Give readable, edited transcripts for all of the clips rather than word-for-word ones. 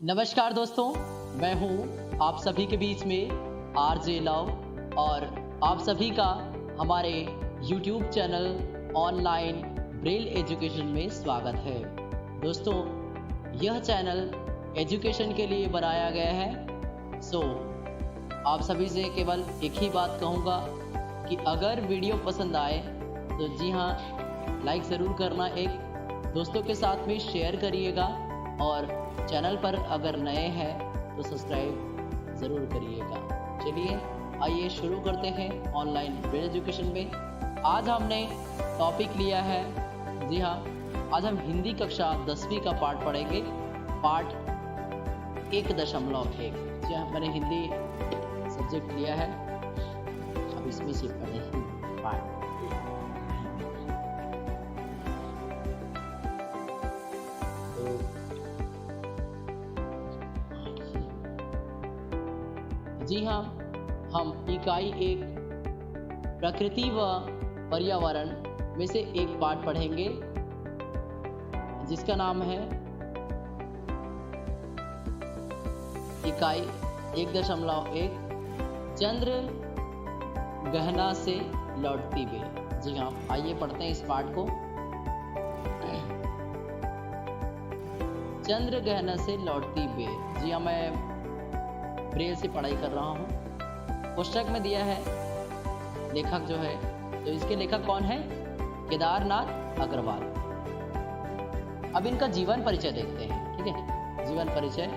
नमस्कार दोस्तों, मैं हूं आप सभी के बीच में आरजे लव और आप सभी का हमारे YouTube channel online Braille education में स्वागत है। दोस्तों, यह चैनल एजुकेशन के लिए बनाया गया है। आप सभी से केवल एक ही बात कहूँगा कि अगर वीडियो पसंद आए तो जी हाँ, लाइक ज़रूर करना, एक दोस्तों के साथ में शेयर करिएगा और चैनल पर अगर नए हैं तो सब्सक्राइब ज़रूर करिएगा। चलिए आइए शुरू करते हैं ऑनलाइन ब्रेल एजुकेशन में। आज हमने टॉपिक लिया है, जी हाँ, आज हम हिंदी कक्षा 10वीं का पाठ पढ़ेंगे, पाठ 1.1। जी हाँ, मैंने हिंदी सब्जेक्ट लिया है, अब इसमें से पढ़ेंगे पाठ। जी हाँ, हम इकाई 1 प्रकृति व पर्यावरण में से एक पाठ पढ़ेंगे जिसका नाम है इकाई 1.1 चंद्र गहना से लौटती बेल। जी हाँ, आइए पढ़ते हैं इस पाठ को। चंद्र गहना से लौटती बेल। जी हाँ, मैं ब्रेल से पढ़ाई कर रहा हूँ। पुस्तक में दिया है लेखक जो है, तो इसके लेखक कौन है? केदारनाथ अग्रवाल। अब इनका जीवन परिचय देखते हैं, ठीक है। जीवन परिचय।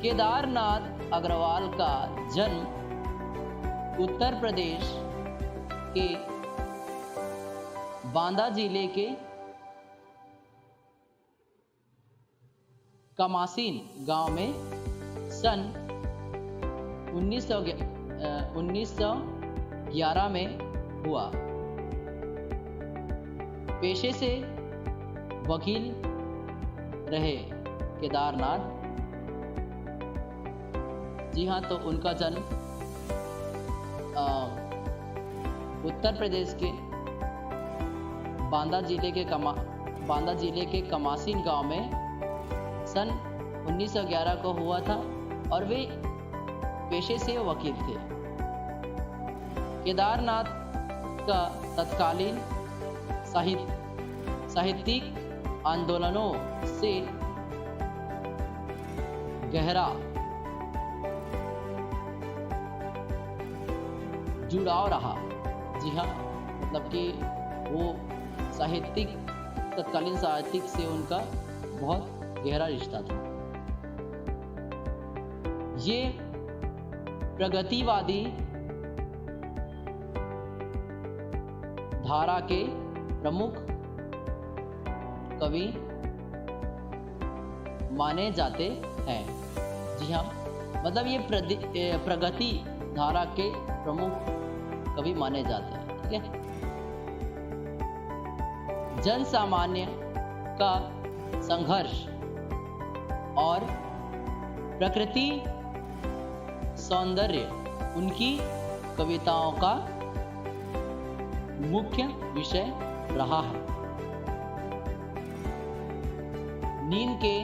केदारनाथ अग्रवाल का जन्म उत्तर प्रदेश के बांदा जिले के कमासीन गांव में सन 1911 में हुआ। पेशे से वकील रहे केदारनाथ। जी हाँ, तो उनका जन्म उत्तर प्रदेश के बांदा जिले के कमासीन गांव में सन 1911 को हुआ था और वे पेशे से वकील थे। केदारनाथ का तत्कालीन साहित्यिक आंदोलनों से गहरा जुड़ाव रहा। जी हाँ, मतलब कि वो तत्कालीन साहित्यिक से उनका बहुत गहरा रिश्ता था। ये प्रगतिवादी धारा के प्रमुख कवि माने जाते हैं। जी हाँ, मतलब ये प्रगति धारा के प्रमुख कवि माने जाते हैं, ठीक है। जन सामान्य का संघर्ष और प्रकृति सौंदर्य उनकी कविताओं का मुख्य विषय रहा है। नींद के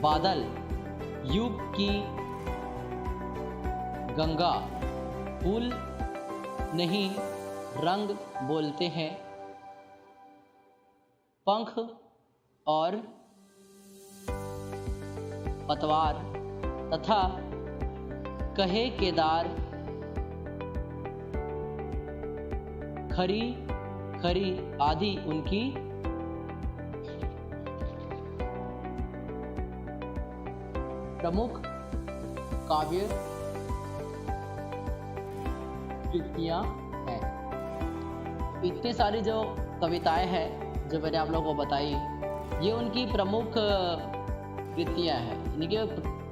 बादल, युग की गंगा, फूल नहीं रंग बोलते हैं, पंख और पतवार तथा कहे केदार, खरी खरी आदि उनकी प्रमुख काव्य कृतियां हैं। इतनी सारी जो कविताएं हैं जो मैंने आप लोगों को बताई, ये उनकी प्रमुख कृतियां हैं, इनके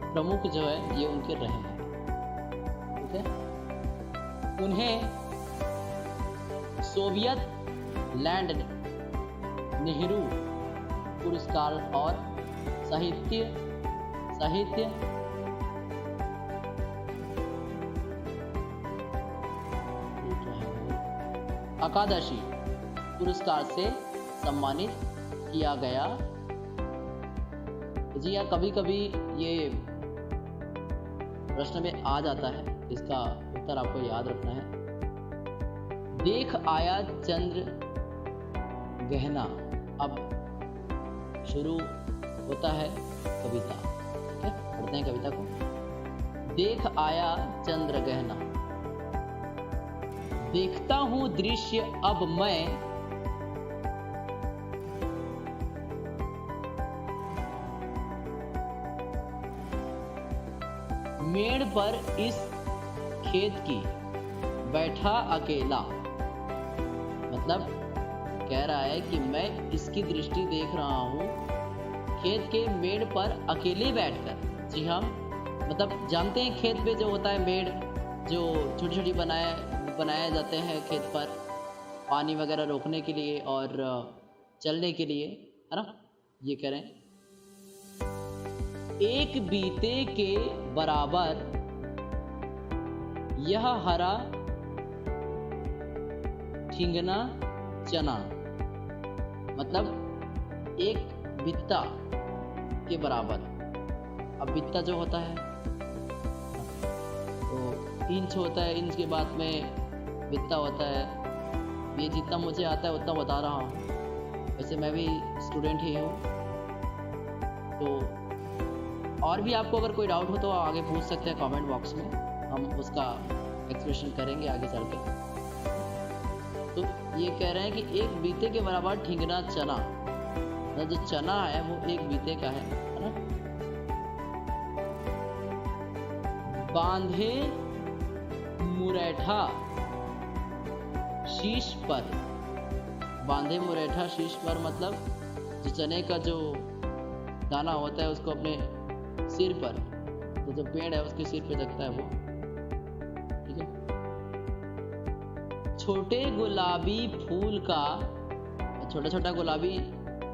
प्रमुख जो है ये उनके रहे हैं, ठीक है। उन्हें सोवियत लैंड नेहरू पुरस्कार और साहित्य अकादशी पुरस्कार से सम्मानित किया गया तो जी हाँ, कभी कभी ये प्रश्न में आ जाता है, इसका उत्तर आपको याद रखना है। देख आया चंद्र गहना। अब शुरू होता है कविता, ठीक है, पढ़ते हैं कविता को। देख आया चंद्र गहना, देखता हूं दृश्य अब मैं, मेड़ पर इस खेत की बैठा अकेला। मतलब कह रहा है कि मैं इसकी दृष्टि देख रहा हूं खेत के मेड़ पर अकेले बैठकर। जी हाँ, मतलब जानते हैं खेत पे जो होता है मेड़, जो छोटी छोटी बनाए जाते हैं खेत पर पानी वगैरह रोकने के लिए और चलने के लिए, है ना। ये कह रहे हैं एक बीते के बराबर यह हरा ठिंगना चना। मतलब एक बित्ता के बराबर। अब बित्ता जो होता है तो इंच होता है, इंच के बाद में बित्ता होता है। ये जितना मुझे आता है उतना बता रहा हूँ, वैसे मैं भी स्टूडेंट ही हूँ। तो और भी आपको अगर कोई डाउट हो तो आगे पूछ सकते हैं कमेंट बॉक्स में, हम उसका एक्सप्लेनेशन करेंगे आगे चल के। तो ये कह रहे हैं कि एक बीते के बराबर ठिंगना चना, मतलब जो चना है वो एक बीते का है ना। बांधे मुरैठा शीश पर। बांधे मुरैठा शीश पर मतलब जो चने का जो दाना होता है उसको अपने सिर पर, तो जो पेड़ है उसके सिर पे रखता है वो, ठीक है। छोटे गुलाबी फूल का, छोटा छोटा गुलाब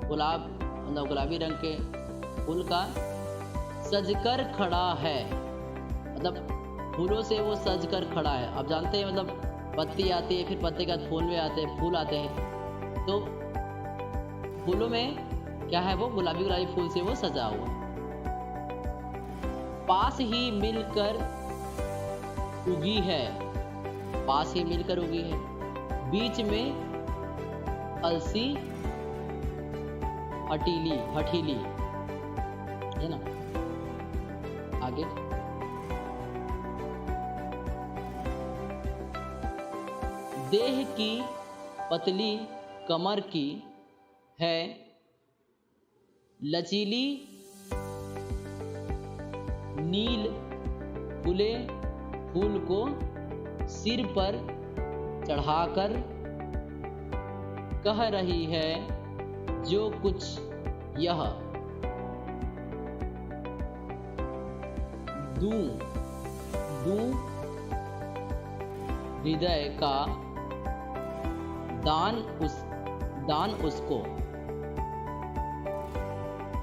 मतलब गुलाबी रंग के फूल का सजकर खड़ा है। मतलब फूलों से वो सज कर खड़ा है। आप जानते हैं मतलब पत्ती आती है, फिर पत्ते के बाद फूल आते हैं। तो फूलों में क्या है, वो गुलाबी फूल से वो सजा हुआ। पास ही मिलकर उगी है, पास ही मिलकर उगी है, बीच में अलसी हठीली है ना। आगे देह की पतली कमर की है लचीली नील फूले, फूल को सिर पर चढ़ाकर कह रही है जो कुछ यह, दूं हृदय का दान उसको।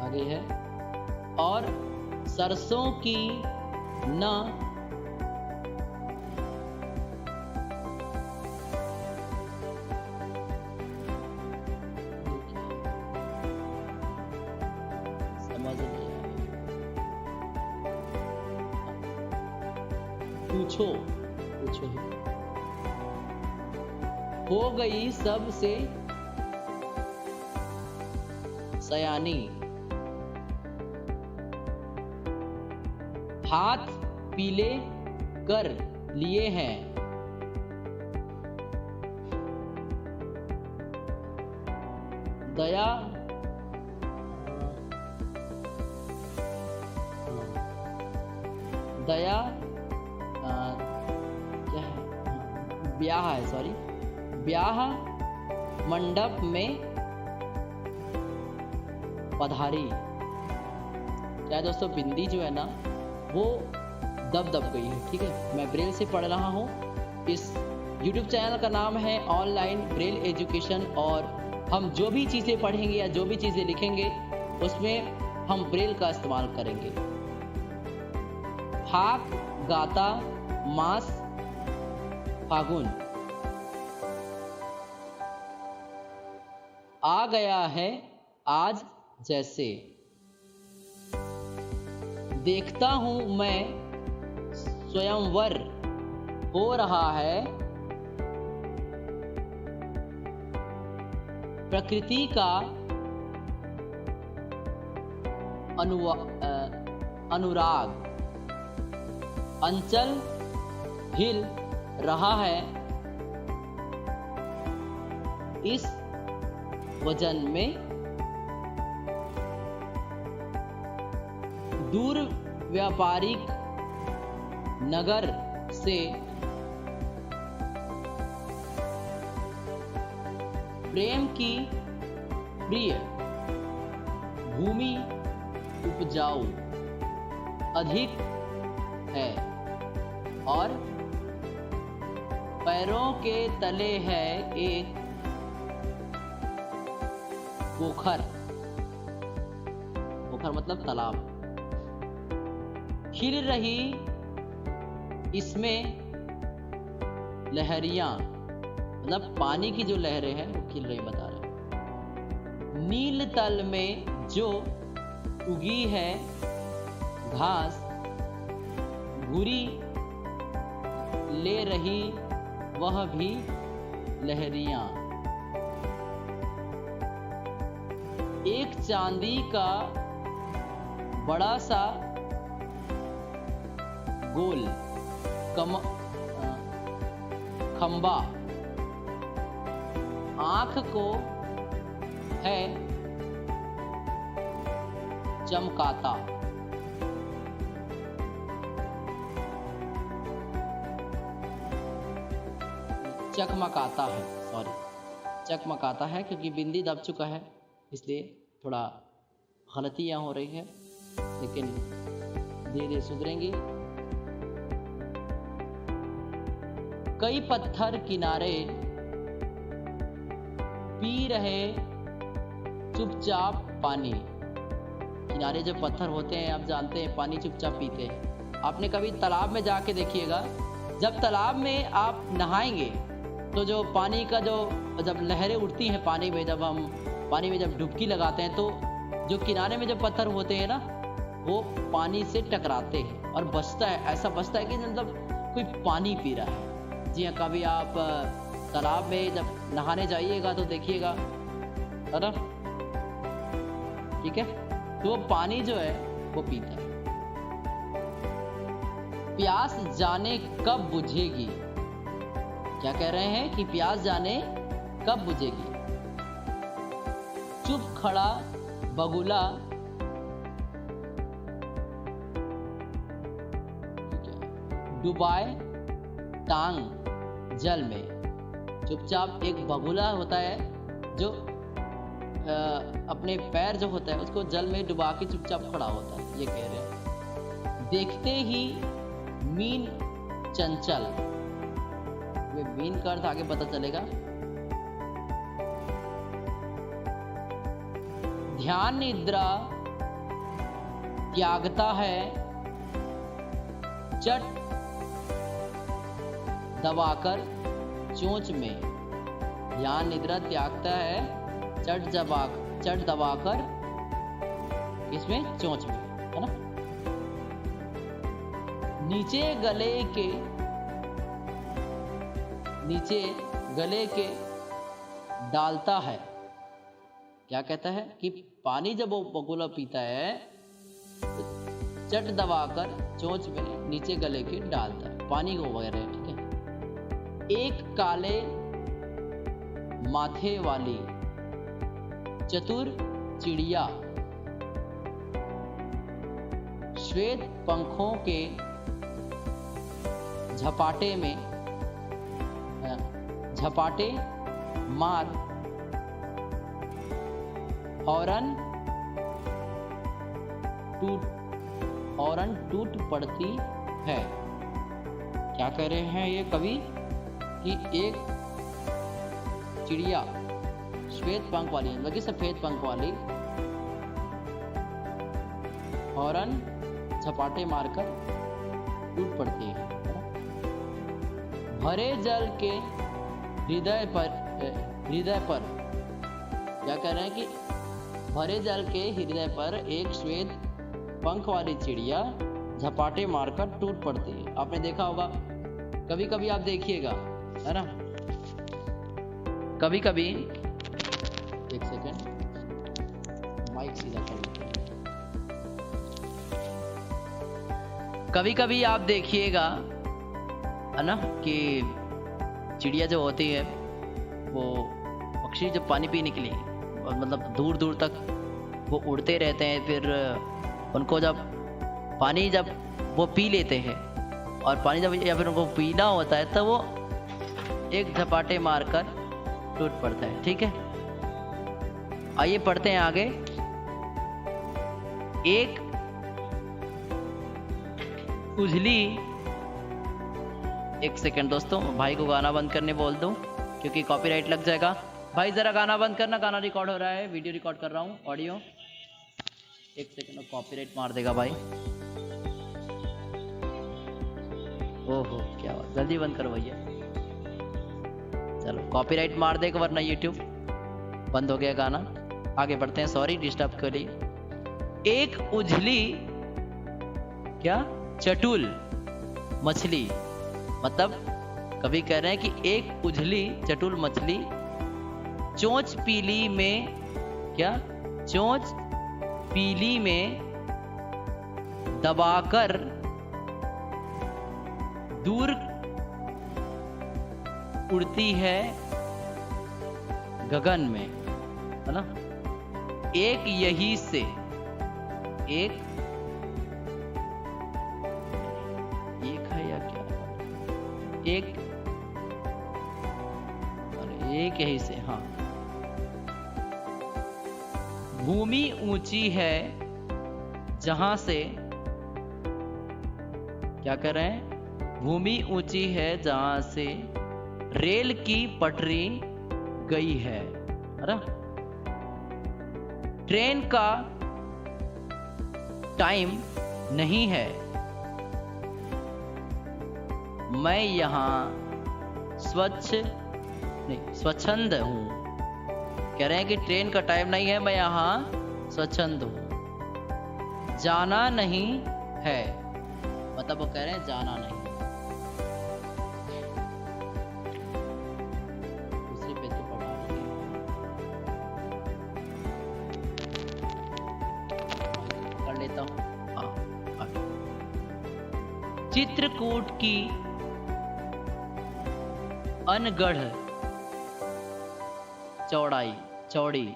आगे है और सरसों की न समझ नहीं आया, पूछो हो गई सबसे सयानी, हाथ पीले कर लिए हैं, दया क्या है, ब्याह है, सॉरी, ब्याह मंडप में पधारी। क्या दोस्तों, बिंदी जो है ना वो दब गई है, ठीक है। मैं ब्रेल से पढ़ रहा हूँ। इस YouTube चैनल का नाम है ऑनलाइन ब्रेल एजुकेशन, और हम जो भी चीज़ें पढ़ेंगे या जो भी चीज़ें लिखेंगे उसमें हम ब्रेल का इस्तेमाल करेंगे। फाक गाता मास फागुन, आ गया है आज जैसे, देखता हूँ मैं स्वयंवर हो रहा है, प्रकृति का अनुराग अंचल हिल रहा है, इस वजन में दूर व्यापारिक नगर से प्रेम की प्रिय भूमि उपजाऊ अधिक है और पैरों के तले है एक पोखर, पोखर मतलब तालाब, खिल रही इसमें लहरियां, मतलब पानी की जो लहरें हैं वो खिल रही बता रहे। नील तल में जो उगी है घास, घुरी ले रही वह भी लहरियां। एक चांदी का बड़ा सा गोल खंबा आंख को है चमकाता, चकमकाता है, सॉरी चकमकाता है क्योंकि बिंदी दब चुका है इसलिए थोड़ा गलतियां हो रही है, लेकिन धीरे धीरे सुधरेंगी। कई पत्थर किनारे पी रहे चुपचाप पानी, किनारे जो पत्थर होते हैं आप जानते हैं पानी चुपचाप पीते हैं। आपने कभी तालाब में जाके देखिएगा, जब तालाब में आप नहाएंगे तो जो पानी का जब लहरें उठती हैं पानी में, जब हम पानी में जब डुबकी लगाते हैं तो जो किनारे में जो पत्थर होते हैं ना वो पानी से टकराते हैं और बचता है, ऐसा बचता है कि मतलब कोई पानी पी रहा है। जी हाँ, कभी आप तालाब में जब नहाने जाइएगा तो देखिएगा, है ना, ठीक है, तो वो पानी जो है वो पीता है। प्यास जाने कब बुझेगी, क्या कह रहे हैं कि प्यास जाने कब बुझेगी। चुप खड़ा बगुला डुबाए टांग जल में, चुपचाप एक बगुला होता है जो अपने पैर जो होता है उसको जल में डुबा के चुपचाप खड़ा होता है, ये कह रहे हैं। देखते ही मीन चंचल, वे मीन का अर्थ आगे पता चलेगा। ध्यान निद्रा त्यागता है चट दबाकर चोंच में, ध्यान निद्रा त्यागता है चट दबाकर इसमें चोंच में, है ना। नीचे गले के डालता है, क्या कहता है कि पानी जब वो बगुला पीता है तो चट दबाकर चोंच में नीचे गले के डालता है पानी को वगैरह, ठीक है। एक काले माथे वाली चतुर चिड़िया श्वेत पंखों के झपाटे मार हॉर्न टूट पड़ती है। क्या कह रहे हैं ये कवि कि एक चिड़िया श्वेत पंख वाली, मतलब कि सफेद पंख वाली, हॉर्न झपाटे मारकर टूट पड़ती है। भरे जल के हृदय पर क्या कह रहे हैं कि भरे जल के हृदय पर एक श्वेत पंख वाली चिड़िया झपाटे मारकर टूट पड़ती है। आपने देखा होगा, कभी कभी आप देखिएगा, है ना, कभी कभी, एक सेकेंड माइक सीधा कर लेते हैं। कभी कभी आप देखिएगा, है ना, कि चिड़िया जो होती है वो पक्षी जब पानी पीने के लिए मतलब दूर दूर तक वो उड़ते रहते हैं, फिर उनको जब वो पी लेते हैं और पानी जब या फिर उनको पीना होता है तो वो एक झपाटे मारकर टूट पड़ता है। ठीक है, आइए पढ़ते हैं आगे। एक उजली, एक सेकंड दोस्तों, भाई को गाना बंद करने बोल दूं क्योंकि कॉपीराइट लग जाएगा। भाई जरा गाना बंद करना, गाना रिकॉर्ड हो रहा है, वीडियो रिकॉर्ड कर रहा हूँ, ऑडियो। एक सेकंड, कॉपीराइट मार देगा भाई। ओहो क्या बात, जल्दी बंद करो भैया। चलो कॉपीराइट मार देगा वरना यूट्यूब बंद हो गया गाना। आगे बढ़ते हैं, सॉरी डिस्टर्ब के लिए। एक उजली क्या चटुल मछली, मतलब कभी कह रहे हैं कि एक उजली चटुल मछली चोंच पीली में, क्या चोंच पीली में दबाकर दूर उड़ती है गगन में, है ना। एक यही से एक है या क्या, एक यही से, हाँ। भूमि ऊंची है जहां से, क्या कर रहे हैं, भूमि ऊंची है जहां से रेल की पटरी गई है ना। ट्रेन का टाइम नहीं है, मैं यहां स्वच्छंद हूं। कह रहे हैं कि ट्रेन का टाइम नहीं है, मैं यहां स्वच्छंद हूं। जाना नहीं है, मतलब वो कह रहे हैं जाना नहीं। दूसरे पेज पे पढ़ा कर लेता हूं। हाँ, चित्रकूट की अनगढ़ चौड़ी,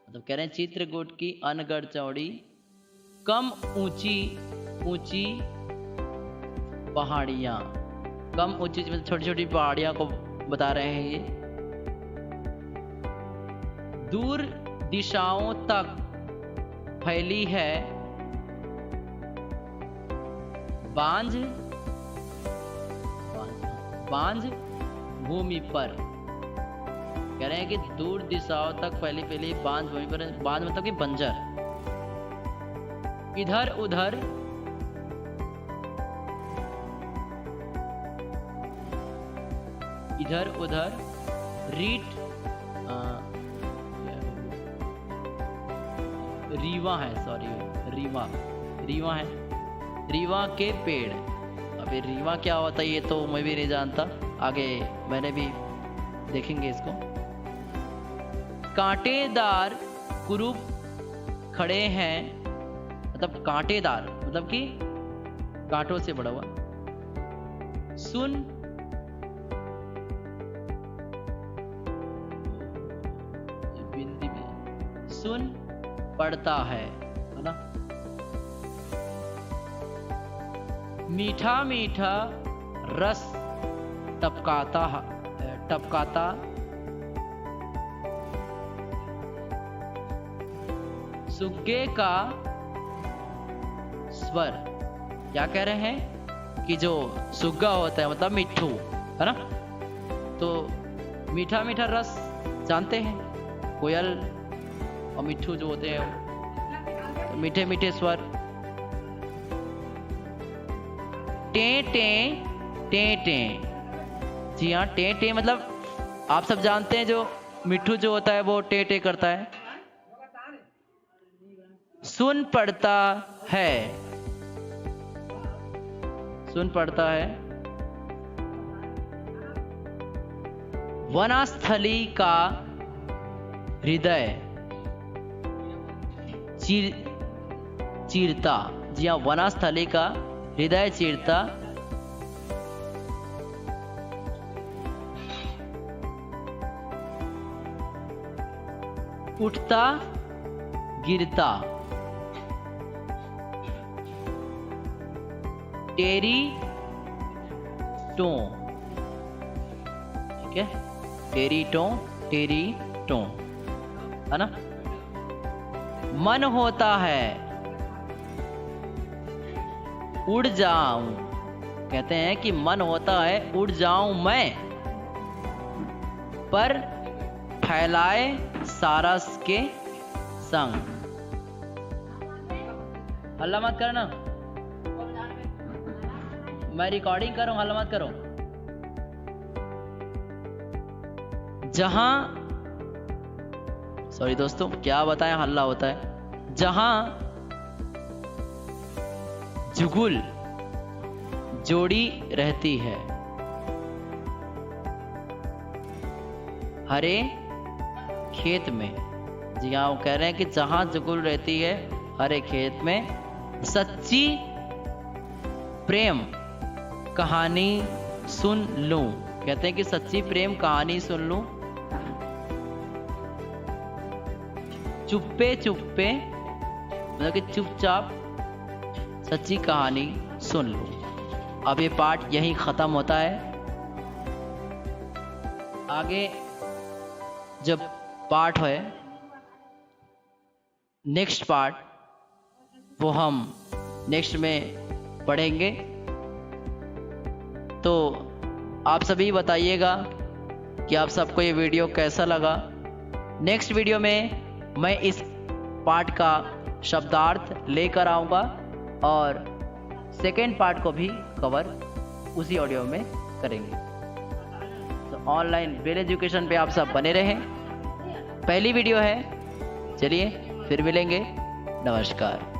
मतलब कह रहे हैं चित्रकूट की अनगढ़ चौड़ी, कम ऊंची पहाड़ियां, कम ऊंची मतलब छोटी छोटी पहाड़ियां को बता रहे हैं ये। दूर दिशाओं तक फैली है बांझ भूमि पर। कह रहे हैं कि दूर दिशाओं तक फैली बांझ भूमि पर, बांझ मतलब कि बंजर। इधर उधर रीवा के पेड़। अभी रीवा क्या होता है ये तो मैं भी नहीं जानता, आगे मैंने भी देखेंगे इसको। कांटेदार कुरूप खड़े हैं, मतलब कांटेदार मतलब कि कांटों से बड़ा हुआ। सुन पड़ता है ना। मीठा मीठा रस टपकाता सुग्गे का स्वर। क्या कह रहे हैं कि जो सुग्गा होता है मतलब मिट्ठू, है ना, तो मीठा मीठा रस जानते हैं, कोयल और मिट्ठू जो होते हैं तो मीठे मीठे स्वर। टे टे टे टे, जी हाँ, टे टे मतलब आप सब जानते हैं जो मिट्ठू जो होता है वो टे टे करता है। सुन पड़ता है, सुन पड़ता है। वनस्थली का हृदय चीरता। जी हाँ, वनस्थली का हृदय चीरता। उठता गिरता। टेरी टो, ठीक है, टेरी टो, टेरी टो, है ना। मन होता है उड़ जाऊं, कहते हैं कि मन होता है उड़ जाऊं मैं, पर फैलाए सारस के संग। हल्ला मत करना, मैं रिकॉर्डिंग कर रहा हूं, हल्ला मत करो। जहां, सॉरी दोस्तों, क्या बताएं, हल्ला होता है। जहां जुगुल जोड़ी रहती है, हरे खेत में। जी हाँ, वो कह रहे हैं कि जहां जुगुल रहती है हरे खेत में, सच्ची प्रेम कहानी सुन लूं। कहते हैं कि सच्ची प्रेम कहानी सुन लूं। चुप्पे चुप्पे, मतलब कि चुपचाप सच्ची कहानी सुन लूं। अब ये पार्ट यहीं खत्म होता है। आगे जब पार्ट है, नेक्स्ट पार्ट, वो हम नेक्स्ट में पढ़ेंगे। तो आप सभी बताइएगा कि आप सबको ये वीडियो कैसा लगा। नेक्स्ट वीडियो में मैं इस पार्ट का शब्दार्थ लेकर आऊँगा और सेकेंड पार्ट को भी कवर उसी ऑडियो में करेंगे। तो ऑनलाइन बेल एजुकेशन पे आप सब बने रहें। पहली वीडियो है, चलिए फिर मिलेंगे, नमस्कार।